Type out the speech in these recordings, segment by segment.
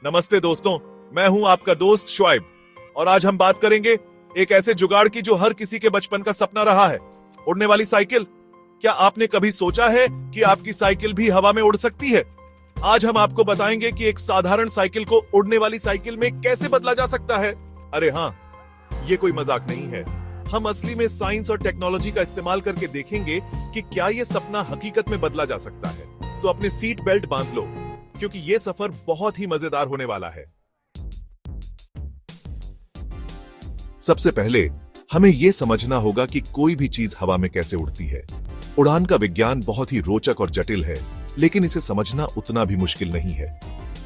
नमस्ते दोस्तों, मैं हूं आपका दोस्त शुआइब और आज हम बात करेंगे एक ऐसे जुगाड़ की जो हर किसी के बचपन का सपना रहा है, उड़ने वाली साइकिल। क्या आपने कभी सोचा है कि आपकी साइकिल भी हवा में उड़ सकती है? आज हम आपको बताएंगे कि एक साधारण साइकिल को उड़ने वाली साइकिल में कैसे बदला जा सकता है। अरे हाँ, ये कोई मजाक नहीं है। हम असली में साइंस और टेक्नोलॉजी का इस्तेमाल करके देखेंगे कि क्या ये सपना हकीकत में बदला जा सकता है। तो अपने सीट बेल्ट बांध लो, क्योंकि ये सफर बहुत ही मजेदार होने वाला है। सबसे पहले हमें यह समझना होगा कि कोई भी चीज हवा में कैसे उड़ती है। उड़ान का विज्ञान बहुत ही रोचक और जटिल है, लेकिन इसे समझना उतना भी मुश्किल नहीं है।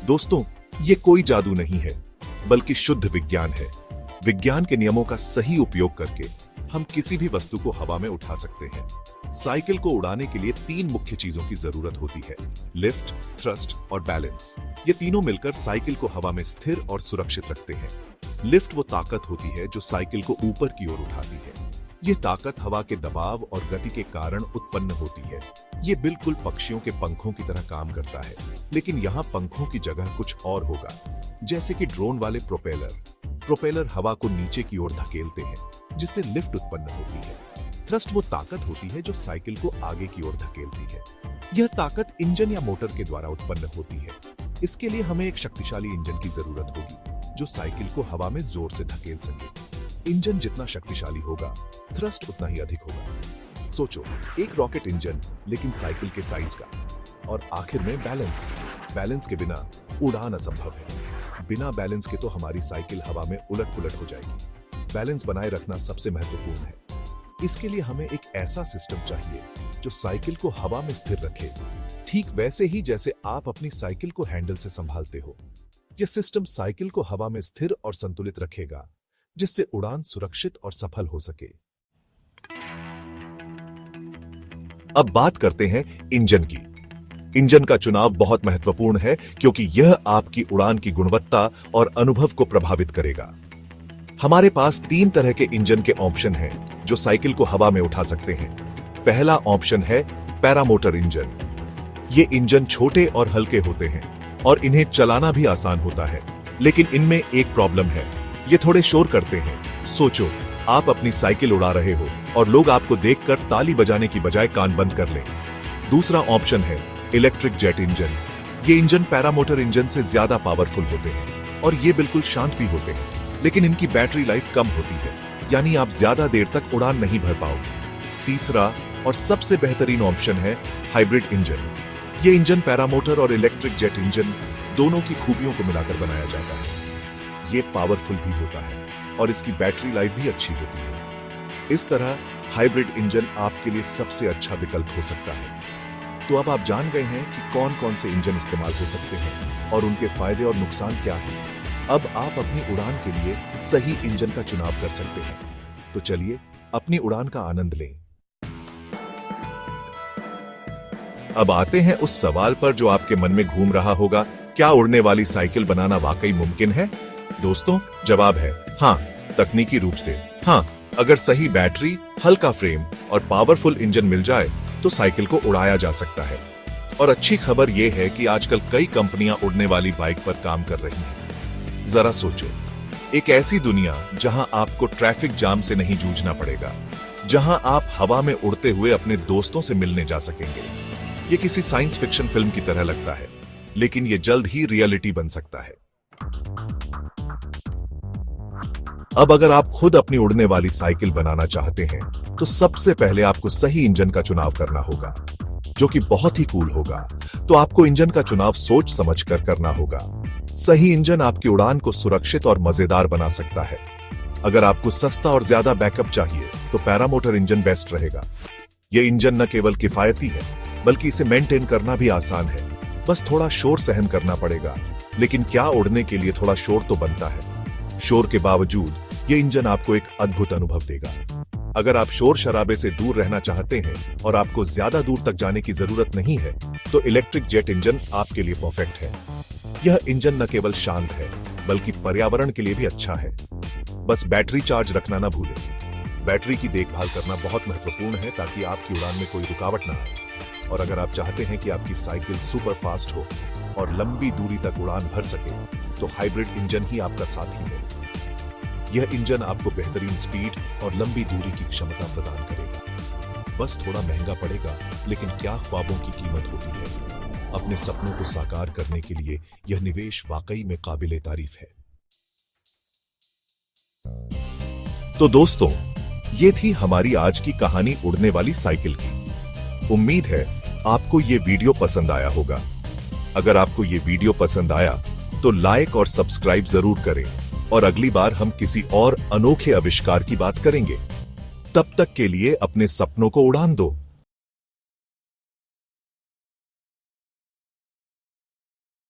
दोस्तों, ये कोई जादू नहीं है, बल्कि शुद्ध विज्ञान है। विज्ञान के नियमों का सही उपयोग करके हम किसी भी वस्तु को हवा में उठा सकते हैं। साइकिल को उड़ाने के लिए 3 मुख्य चीजों की जरूरत होती है: लिफ्ट, थ्रस्ट और बैलेंस। ये तीनों मिलकर साइकिल को हवा में स्थिर और सुरक्षित रखते हैं। लिफ्ट वो ताकत होती है जो साइकिल को ऊपर की ओर उठाती है। ये ताकत हवा के दबाव और गति के कारण उत्पन्न होती है। ये बिल्कुल पक्षियों के पंखों की तरह काम करता है, लेकिन यहाँ पंखों की जगह कुछ और होगा, जैसे कि ड्रोन वाले प्रोपेलर हवा को नीचे की ओर धकेलते हैं, जिससे लिफ्ट उत्पन्न होती है। थ्रस्ट वो ताकत होती है जो साइकिल को आगे की ओर धकेलती है। यह ताकत इंजन या मोटर के द्वारा उत्पन्न होती है। इसके लिए हमें एक शक्तिशाली इंजन की जरूरत होगी, जो साइकिल को हवा में जोर से धकेल सके। इंजन जितना शक्तिशाली होगा, थ्रस्ट उतना ही अधिक होगा। सोचो, एक रॉकेट इंजन, लेकिन साइकिल के साइज का। और आखिर में बैलेंस के बिना उड़ान असंभव है। बिना बैलेंस के तो हमारी साइकिल हवा में उलट-पुलट हो जाएगी। बैलेंस बनाए रखना सबसे महत्वपूर्ण है। इसके लिए हमें एक ऐसा सिस्टम चाहिए जो साइकिल को हवा में स्थिर रखे, ठीक वैसे ही जैसे आप अपनी साइकिल को हैंडल से संभालते हो। यह सिस्टम साइकिल को हवा में स्थिर और संतुलित रखेगा, जिससे उड़ान सुरक्षित और सफल हो सके। अब बात करते हैं इंजन की। इंजन का चुनाव बहुत महत्वपूर्ण है, क्योंकि यह आपकी उड़ान की गुणवत्ता और अनुभव को प्रभावित करेगा। हमारे पास 3 तरह के इंजन के ऑप्शन हैं जो साइकिल को हवा में उठा सकते हैं। पहला ऑप्शन है पैरामोटर इंजन। ये इंजन छोटे और हल्के होते हैं और इन्हें चलाना भी आसान होता है, लेकिन इनमें एक प्रॉब्लम है, ये थोड़े शोर करते हैं। सोचो, आप अपनी साइकिल उड़ा रहे हो और लोग आपको देखकर ताली बजाने की बजाय कान बंद कर लें। दूसरा ऑप्शन है इलेक्ट्रिक जेट इंजन। ये इंजन पैरामोटर इंजन से ज्यादा पावरफुल होते हैं और ये बिल्कुल शांत भी होते हैं, लेकिन इनकी बैटरी लाइफ कम होती है, यानी आप ज्यादा देर तक उड़ान नहीं भर पाओगे। तीसरा और सबसे बेहतरीन ऑप्शन है हाइब्रिड इंजन। ये इंजन पैरामोटर और इलेक्ट्रिक जेट इंजन दोनों की खूबियों को मिलाकर बनाया जाता है। ये पावरफुल भी होता है और इसकी बैटरी लाइफ भी अच्छी होती है। इस तरह हाइब्रिड इंजन आपके लिए सबसे अच्छा विकल्प हो सकता है। तो अब आप जान गए हैं कि कौन कौन से इंजन इस्तेमाल हो सकते हैं और उनके फायदे और नुकसान क्या हैं। अब आप अपनी उड़ान के लिए सही इंजन का चुनाव कर सकते हैं। तो चलिए अपनी उड़ान का आनंद लें। अब आते हैं उस सवाल पर जो आपके मन में घूम रहा होगा, क्या उड़ने वाली साइकिल बनाना वाकई मुमकिन है? दोस्तों, जवाब है हाँ, तकनीकी रूप से हाँ। अगर सही बैटरी, हल्का फ्रेम और पावरफुल इंजन मिल जाए तो साइकिल को उड़ाया जा सकता है। और अच्छी खबर यह है कि आजकल कई कंपनियां उड़ने वाली बाइक पर काम कर रही हैं। जरा सोचो, एक ऐसी दुनिया जहां आपको ट्रैफिक जाम से नहीं जूझना पड़ेगा, जहां आप हवा में उड़ते हुए अपने दोस्तों से मिलने जा सकेंगे। ये किसी साइंस फिक्शन फिल्म की तरह लगता है, लेकिन ये जल्द ही रियलिटी बन सकता है। अब अगर आप खुद अपनी उड़ने वाली साइकिल बनाना चाहते हैं, तो सबसे पहले आपको सही इंजन का चुनाव करना होगा, जो कि बहुत ही कूल होगा। तो आपको इंजन का चुनाव सोच समझकर करना होगा। सही इंजन आपकी उड़ान को सुरक्षित और मजेदार बना सकता है। अगर आपको सस्ता और ज्यादा बैकअप चाहिए, तो पैरामोटर इंजन बेस्ट रहेगा। यह इंजन न केवल किफायती है, बल्कि इसे मेंटेन करना भी आसान है। बस थोड़ा शोर सहन करना पड़ेगा, लेकिन क्या उड़ने के लिए थोड़ा शोर तो बनता है। शोर के बावजूद ये इंजन आपको एक अद्भुत अनुभव देगा। अगर आप शोर शराबे से दूर रहना चाहते हैं और आपको ज्यादा दूर तक जाने की जरूरत नहीं है, तो इलेक्ट्रिक जेट इंजन आपके लिए परफेक्ट है। यह इंजन न केवल शांत है, बल्कि पर्यावरण के लिए भी अच्छा है। बस बैटरी चार्ज रखना ना भूलें। बैटरी की देखभाल करना बहुत महत्वपूर्ण है, ताकि आपकी उड़ान में कोई रुकावट ना आए। और अगर आप चाहते हैं कि आपकी साइकिल सुपर फास्ट हो और लंबी दूरी तक उड़ान भर सके, तो हाइब्रिड इंजन ही आपका साथी है। यह इंजन आपको बेहतरीन स्पीड और लंबी दूरी की क्षमता प्रदान करेगा। बस थोड़ा महंगा पड़ेगा, लेकिन क्या ख्वाबों की कीमत होती है। अपने सपनों को साकार करने के लिए यह निवेश वाकई में काबिले तारीफ है। तो दोस्तों, ये थी हमारी आज की कहानी उड़ने वाली साइकिल की। उम्मीद है आपको ये वीडियो पसंद आया होगा। अगर आपको ये वीडियो पसंद आया तो लाइक और सब्सक्राइब जरूर करें और अगली बार हम किसी और अनोखे आविष्कार की बात करेंगे। तब तक के लिए अपने सपनों को उड़ान दो।